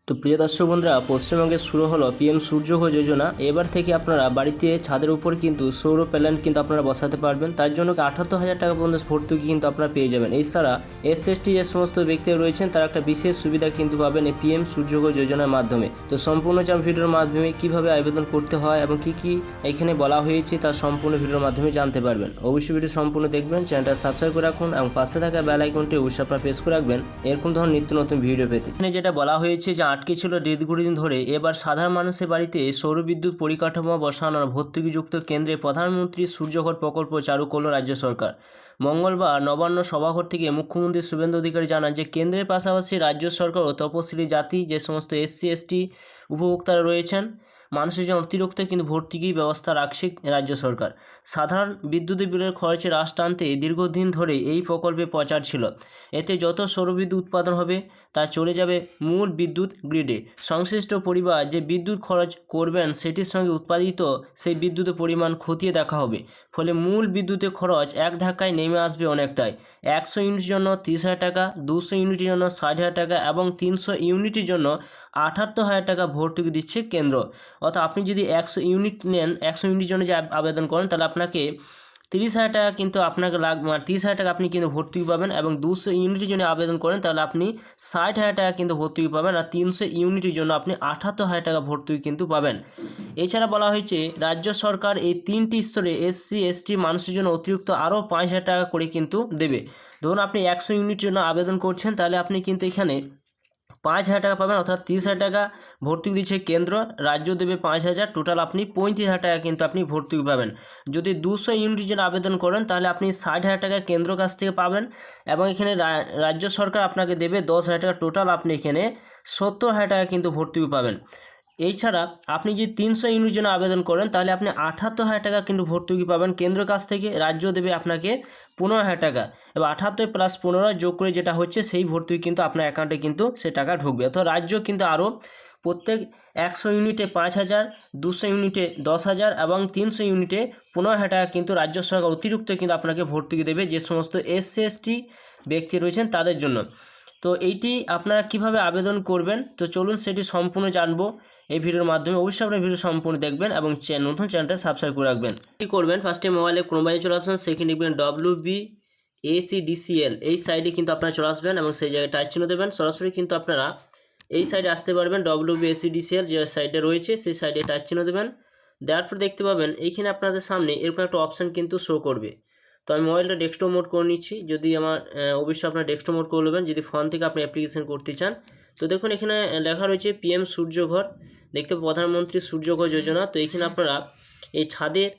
তো প্রিয় দর্শক বন্ধুরা, পশ্চিমবঙ্গে শুরু হলো পিএম সূর্যঘর যোজনা। এবার থেকে আপনারা বাড়িতে ছাদের উপর কিন্তু সৌর প্যানেল কিন্তু আপনারা বসাতে পারবেন। তার জন্য 78,000 টাকা পর্যন্ত ভর্তুকি কিন্তু আপনারা পেয়ে যাবেন। এছাড়া এসসি যে সমস্ত ব্যক্তি রয়েছেন তারা একটা বিশেষ সুবিধা কিন্তু পাবেন এই পিএম সূর্যঘর যোজনার মাধ্যমে। তো সম্পূর্ণ ভিডিওর মাধ্যমে কিভাবে আবেদন করতে হয় এবং কি কি এখানে বলা হয়েছে তার সম্পূর্ণ ভিডিওর মাধ্যমে জানতে পারবেন। অবশ্যই ভিডিও সম্পূর্ণ দেখবেন, চ্যানেলটা সাবস্ক্রাইব করে রাখুন এবং পাশে থাকা বেল আইকনটি অবশ্যই আপনারা প্রেস করে রাখবেন এরকম ধরনের নিত্য নতুন ভিডিও পেতে। এখানে যেটা বলা হয়েছে যে আটকে ছিল দীর্ঘদিন ধরে, এবার সাধারণ মানুষের বাড়িতে সৌরবিদ্যুৎ পরিকাঠামো বসানোর ভর্তুকিযুক্ত কেন্দ্রে প্রধানমন্ত্রী সূর্যঘর প্রকল্প চালু করল রাজ্য সরকার। মঙ্গলবার নবান্ন সভাঘর থেকে মুখ্যমন্ত্রী শুভেন্দু অধিকারী জানান যে কেন্দ্রের পাশাপাশি রাজ্য সরকার ও তপশিলি জাতি যে সমস্ত এসসি/এসটি উপভোক্তারা রয়েছেন মানুষের জন্য অতিরিক্ত কিন্তু ভর্তুকি ব্যবস্থা রাখছে রাজ্য সরকার। সাধারণ বিদ্যুতের বিলের খরচে হ্রাস টানতে দীর্ঘদিন ধরে এই প্রকল্পে প্রচার ছিল। এতে যত সৌরবিদ্যুৎ উৎপাদন হবে তা চলে যাবে মূল বিদ্যুৎ গ্রিডে। সংশ্লিষ্ট পরিবার যে বিদ্যুৎ খরচ করবেন সেটির সঙ্গে উৎপাদিত সেই বিদ্যুতের পরিমাণ খতিয়ে দেখা হবে। ফলে মূল বিদ্যুতের খরচ এক ধাক্কায় নেমে আসবে অনেকটাই। 100 ইউনিটের জন্য 30,000 টাকা, 200 ইউনিটের জন্য 60,000 টাকা এবং 300 ইউনিটের জন্য 78,000 টাকা ভর্তুকি দিচ্ছে কেন্দ্র। অর্থাৎ আপনি যদি 100 ইউনিট নেন, 100 ইউনিটের জন্য যে আবেদন করেন তাহলে আপনাকে 30,000 টাকা কিন্তু আপনাকে 30,000 টাকা আপনি কিন্তু ভর্তুকি পাবেন এবং 200 ইউনিটের জন্য আবেদন করেন তাহলে আপনি 60,000 টাকা কিন্তু ভর্তুকি পাবেন আর 300 ইউনিটের জন্য আপনি 78,000 টাকা ভর্তুকি কিন্তু পাবেন। এছাড়া বলা হয়েছে রাজ্য সরকার এই 3টি স্তরে এসসি/এসটি মানুষের জন্য অতিরিক্ত আরও 5,000 টাকা করে কিন্তু দেবে। ধরুন আপনি 100 ইউনিটের জন্য আবেদন করছেন তাহলে আপনি কিন্তু এখানে 5,000 টাকা পাবেন, অর্থাৎ 30,000 টাকা ভর্তুকি দিচ্ছে কেন্দ্র, রাজ্য দেবে 5,000, টোটাল আপনি 35,000 টাকা কিন্তু আপনি ভর্তুকি পাবেন। যদি 200 ইউনিটের জন্য আবেদন করেন তাহলে আপনি 60,000 টাকা কেন্দ্র কাছ থেকে পাবেন এবং এখানে রাজ্য সরকার আপনাকে দেবে 10,000 টাকা, টোটাল আপনি এখানে 70,000 টাকা কিন্তু ভর্তুকি পাবেন। এছাড়া আপনি যদি 300 ইউনিটের জন্য আবেদন করেন তাহলে আপনি 78,000 টাকা কিন্তু ভর্তুকি পাবেন কেন্দ্র কাছ থেকে, রাজ্য দেবে আপনাকে 15,000 টাকা এবং 78 প্লাস 15 যোগ করে যেটা হচ্ছে সেই ভর্তুকি কিন্তু আপনার অ্যাকাউন্টে কিন্তু সে টাকা ঢুকবে। অর্থাৎ রাজ্য কিন্তু আরও প্রত্যেক 100 ইউনিটে 5,000, 200 ইউনিটে 10,000 এবং 300 ইউনিটে 15,000 টাকা কিন্তু রাজ্য সরকার অতিরিক্ত কিন্তু আপনাকে ভর্তুকি দেবে যে সমস্ত এসসি/এসটি ব্যক্তি রয়েছেন তাদের জন্য। তো এইটি আপনারা কিভাবে আবেদন করবেন তো চলুন সেটি সম্পূর্ণ জানবো এই ভিডিওর মাধ্যমে। অবশ্যই আপনার ভিডিও সম্পূর্ণ দেখবেন এবং নতুন চ্যানেলটা সাবস্ক্রাইব করে রাখবেন। কী করবেন, ফার্স্টে মোবাইলে কোনো বাইরে চলে আসবেন, সেখানে লিখবেন WBACDCL, এই সাইডে কিন্তু আপনারা চলে আসবেন এবং সেই জায়গায় টাচ চিহ্ন দেবেন। সরাসরি কিন্তু আপনারা এই সাইডে আসতে পারবেন, WBACDCL যে সাইডে রয়েছে সেই সাইডে টাচ চিহ্ন দেবেন। দেওয়ার পর দেখতে পাবেন এইখানে আপনাদের সামনে এরকম একটা অপশান কিন্তু শো করবে। তো আমি মোবাইলটা ডেস্কটপ মোড করে নিচ্ছি, যদি আমার অবশ্যই আপনার ডেস্কটপ মোড করে নেবেন যদি ফোন থেকে আপনি অ্যাপ্লিকেশন করতে চান। তো দেখুন এখানে লেখা রয়েছে পিএম সূর্যঘর, দেখতে প্রধানমন্ত্রী সূর্যঘর যোজনা। তো এখানে আপনারা এই ছাদের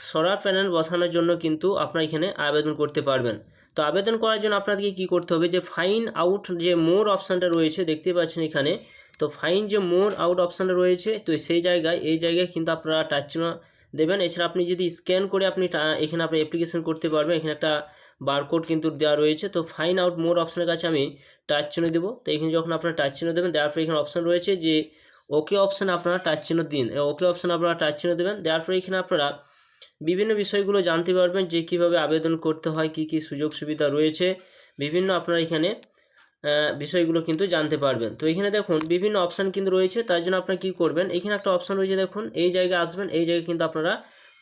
সোলার প্যানেল বসানোর জন্য কিন্তু আপনারা এখানে আবেদন করতে পারবেন। তো আবেদন করার জন্য আপনাদেরকে কী করতে হবে, যে ফাইন আউট যে মোর অপশানটা রয়েছে দেখতে পাচ্ছেন এখানে, তো ফাইন যে মোর আউট অপশানটা রয়েছে তো সেই জায়গায় এই জায়গায় কিন্তু আপনারা টাচ চিহ্ন দেবেন। এছাড়া আপনি যদি স্ক্যান করে আপনি এখানে আপনি অ্যাপ্লিকেশন করতে পারবেন, এখানে একটা বারকোড কিন্তু দেওয়া রয়েছে। তো ফাইন আউট মোর অপশানের কাছে আমি টাচ চিহ্ন দেবো। তো এখানে যখন আপনারা টাচ চিহ্ন দেবেন দেওয়ার পর এখানে অপশান রয়েছে যে ওকে অপশানে আপনারা টাচ চিহ্ন দিন, ওকে অপশানে আপনারা টাচ চিহ্ন দেবেন। দেওয়ার পরে এখানে আপনারা বিভিন্ন বিষয়গুলো জানতে পারবেন যে কীভাবে আবেদন করতে হয়, কী কী সুযোগ সুবিধা রয়েছে, বিভিন্ন আপনারা এখানে বিষয়গুলো কিন্তু জানতে পারবেন। তো এখানে দেখুন বিভিন্ন অপশান কিন্তু রয়েছে, তার জন্য আপনারা কী করবেন, এখানে একটা অপশান রয়েছে দেখুন, এই জায়গায় আসবেন, এই জায়গায় কিন্তু আপনারা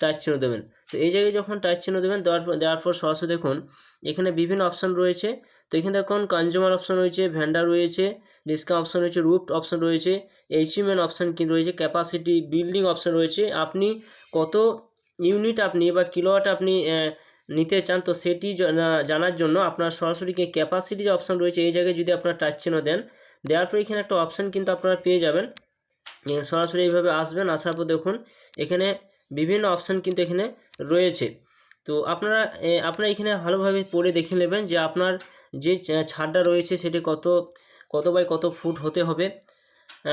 টাচ চিহ্ন দেবেন। তো এই জায়গায় যখন টাচ চিহ্ন দেবেন দেওয়ার পর সরাসরি দেখুন এখানে বিভিন্ন অপশান রয়েছে। তো এখানে দেখুন কনজিউমার অপশান রয়েছে, ভেন্ডার রয়েছে, ডিসকাউন্ট অপশান রয়েছে, রুট অপশান রয়েছে, এইচএমএন অপশান কিন্তু রয়েছে, ক্যাপাসিটি বিল্ডিং অপশান রয়েছে। আপনি কত ইউনিট আপনি বা কিলোওয়াট আপনি নিতে চান তো সেটি জানার জন্য আপনার সরাসরি ক্যাপাসিটি যে অপশান রয়েছে এই জায়গায় যদি আপনারা টাচ চিহ্ন দেন, দেওয়ার পর এখানে একটা অপশান কিন্তু আপনারা পেয়ে যাবেন। সরাসরি এইভাবে আসবেন, আসার পর দেখুন এখানে বিভিন্ন অপশান কিন্তু এখানে রয়েছে। তো আপনারা এখানে ভালোভাবে পড়ে দেখে নেবেন যে আপনার যে ছাদটা রয়েছে সেটি কত বাই কত ফুট হতে হবে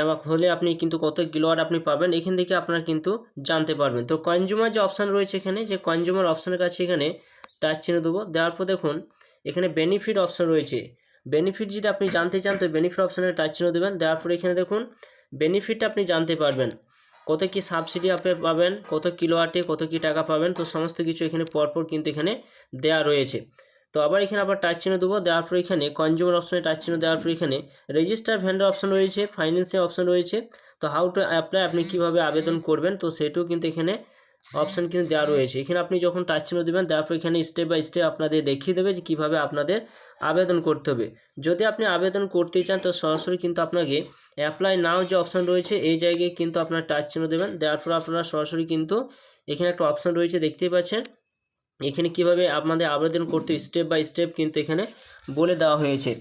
বা হলে আপনি কিন্তু কত কিলোওয়াট আপনি পাবেন, এখান থেকে আপনারা কিন্তু জানতে পারবেন। তো কনজিউমার যে অপশান রয়েছে এখানে, যে কনজিউমার অপশানের কাছে এখানে টাচ চিহ্ন দেবো। দেওয়ার পর দেখুন এখানে বেনিফিট অপশান রয়েছে, বেনিফিট যদি আপনি জানতে চান তো বেনিফিট অপশানে টাচ চিহ্ন দেবেন। দেওয়ার পরে এখানে দেখুন বেনিফিটটা আপনি জানতে পারবেন, কত কি সাবসিডি আপনি পাবেন, কত কিলোওয়াটে কত কি টাকা পাবেন, তো সমস্ত কিছু এখানে পরপর কিন্তু এখানে দেয়া রয়েছে। তো আবার এখানে আবার টাচ চিহ্ন দেবো, দেওয়ার পর এখানে কনজিউমার অপশনে টাচ চিহ্ন দেওয়ার পর এখানে রেজিস্টার ভেন্ডর অপশন রয়েছে, ফাইন্যান্সিয়াল অপশন রয়েছে। তো হাউ টু অ্যাপ্লাই, আপনি কীভাবে আবেদন করবেন তো সেটাও কিন্তু এখানে অপশান কিন্তু দেওয়া রয়েছে। এখানে আপনি যখন টাচ চিহ্ন দেবেন তারপর এখানে স্টেপ বাই স্টেপ আপনাদের দেখিয়ে দেবে যে কীভাবে আপনাদের আবেদন করতে হবে। যদি আপনি আবেদন করতে চান তো সরাসরি কিন্তু আপনাকে অ্যাপ্লাই নাও যে অপশান রয়েছে এই জায়গায় কিন্তু আপনার টাচ চিহ্ন দেবেন, দেওয়ার পর আপনারা সরাসরি কিন্তু এখানে একটা অপশান রয়েছে দেখতেই পাচ্ছেন, এখানে কিভাবে আপনাদের আবেদন করতে স্টেপ বাই স্টেপ কিন্তু এখানে বলে দেওয়া হয়েছে।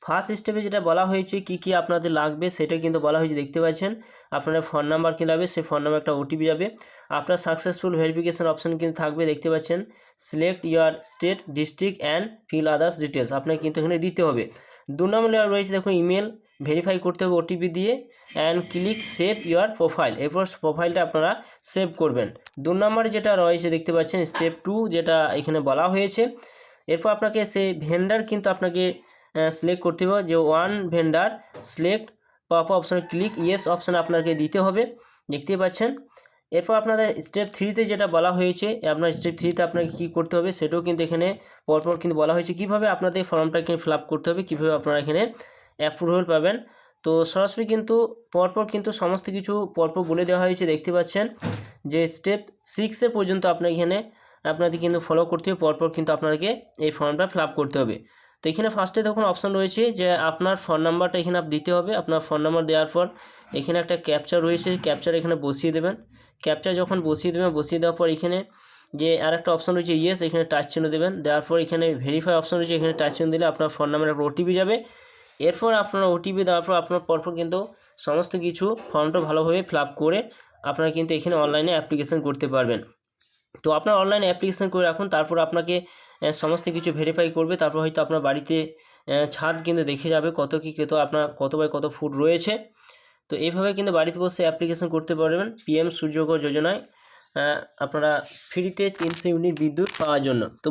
ফার্স্ট স্টেপে যেটা বলা হয়েছে কি আপনাদের লাগবে সেটা কিন্তু বলা হয়েছে দেখতে পাচ্ছেন। আপনারা ফোন নাম্বার কি লাগবে, সেই ফোন নাম্বার একটা ওটিপি যাবে, আপনার সাকসেসফুল ভেরিফিকেশন অপশন কিন্তু থাকবে দেখতে পাচ্ছেন। Select year state district and fill others details আপনাকে কিন্তু এখানে দিতে হবে। 2 নম্বর লেয়ার রয়েছে দেখুন ইমেল ভেরিফাই করতে হবে ওটিপি দিয়ে, and click save your profile, এরপর প্রোফাইলটা আপনারা সেভ করবেন। 2 নম্বরে যেটা রয়েছে দেখতে পাচ্ছেন স্টেপ 2 যেটা এখানে বলা হয়েছে, এরপর আপনাকে সেই ভেন্ডার কিন্তু আপনাকে সিলেক্ট করতে হবে, যে ওয়ান ভেন্ডার সিলেক্ট পপ অপশানে ক্লিক ইয়েস অপশানে আপনাকে দিতে হবে দেখতেই পাচ্ছেন। এরপর আপনাদের স্টেপ 3তে যেটা বলা হয়েছে, আপনার স্টেপ 3তে আপনাকে কী করতে হবে সেটাও কিন্তু এখানে পরপর কিন্তু বলা হয়েছে, কীভাবে আপনাদের ফর্মটাকে ফিল আপ করতে হবে, কীভাবে আপনারা এখানে অ্যাপ্রুভাল পাবেন। তো সরাসরি কিন্তু পরপর কিন্তু সমস্ত কিছু পরপর বলে দেওয়া হয়েছে দেখতে পাচ্ছেন, যে স্টেপ 6 পর্যন্ত আপনার এখানে আপনাদের কিন্তু ফলো করতে হবে, পরপর কিন্তু আপনাদেরকে এই ফর্মটা ফিল আপ করতে হবে। তো এখানে ফার্স্টে দেখুন অপশান রয়েছে যে আপনার ফোন নাম্বারটা এখানে দিতে হবে, আপনার ফোন নাম্বার দেওয়ার পর এখানে একটা ক্যাপচার রয়েছে, ক্যাপচার এখানে বসিয়ে দেবেন। ক্যাপচার যখন বসিয়ে দেবেন, বসিয়ে দেওয়ার পর এখানে যে আরেকটা অপশান রয়েছে ইয়েস, এখানে টাচ চিহ্ন দেবেন, দেওয়ার পর এখানে ভেরিফাই অপশান রয়েছে, এখানে টাচ চিহ্ন দিলে আপনার ফোন নাম্বারে একটা ওটিপি যাবে। এরপর আপনার ওটিপি দেওয়ার পর আপনার পরপর কিন্তু সমস্ত কিছু ফর্মটা ভালোভাবে ফিল আপ করে আপনারা কিন্তু এখানে অনলাইনে অ্যাপ্লিকেশন করতে পারবেন। তো আপনার অনলাইনে অ্যাপ্লিকেশন করে রাখুন, তারপর আপনাকে সমস্ত কিছু ভেরিফাই করবে, তারপর হয়তো আপনার বাড়িতে ছাদ কিন্তু দেখে যাবে কত কী আপনার কত বাই কত ফুট রয়েছে। তো এইভাবে কিন্তু বাড়িতে বসে অ্যাপ্লিকেশন করতে পারবেন পিএম সূর্যঘর যোজনায় আপনারা ফ্রিতে 300 ইউনিট বিদ্যুৎ পাওয়ার জন্য। তো